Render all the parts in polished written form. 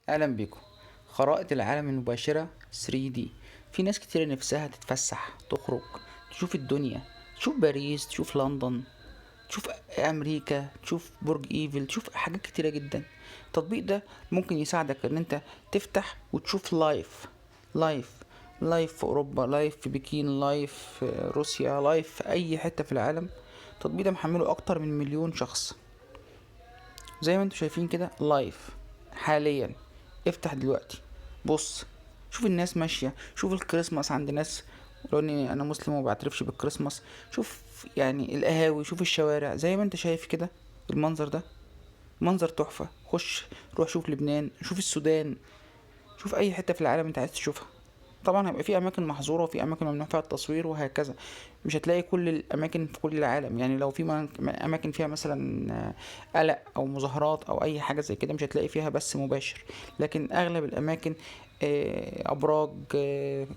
اهلا بيكم. خرائط العالم المباشرة 3D. في ناس كتير نفسها تتفسح، تخرج، تشوف الدنيا، تشوف باريس، تشوف لندن، تشوف امريكا، تشوف برج ايفل، تشوف حاجات كتيرة جدا. التطبيق ده ممكن يساعدك ان انت تفتح وتشوف لايف لايف في اوروبا، لايف في بكين، لايف في روسيا، لايف في اي حتة في العالم. التطبيق ده محمله اكتر من مليون شخص. زي ما انتوا شايفين كده لايف حاليا. افتح دلوقتي، بص، شوف الناس ماشية، شوف الكريسماس عند ناس، لو اني انا مسلم وما بعترفش بالكريسماس. شوف يعني القهاوي، شوف الشوارع زي ما انت شايف كده. المنظر ده منظر تحفة. خش، روح شوف لبنان، شوف السودان، شوف اي حتة في العالم انت عايز تشوفها. طبعا هيبقى في اماكن محظوره وفي اماكن ممنوع فيها التصوير وهكذا. مش هتلاقي كل الاماكن في كل العالم، يعني لو في اماكن فيها مثلا قلق او مظاهرات او اي حاجه زي كده، مش هتلاقي فيها بث مباشر. لكن اغلب الاماكن ابراج،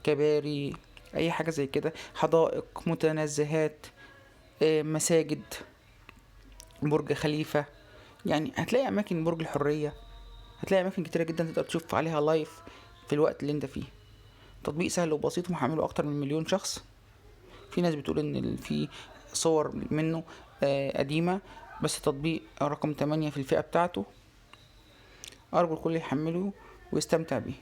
كباري، اي حاجه زي كده، حدائق، متنزهات، مساجد، برج خليفه. يعني هتلاقي اماكن، برج الحريه، هتلاقي اماكن كتيره جدا تقدر تشوف عليها لايف في الوقت اللي انت فيه. تطبيق سهل وبسيط ومحمله اكتر من مليون شخص. في ناس بتقول ان في صور منه قديمة، بس تطبيق رقم 8 في الفئة بتاعته. ارجو الكل يحمله ويستمتع بيه.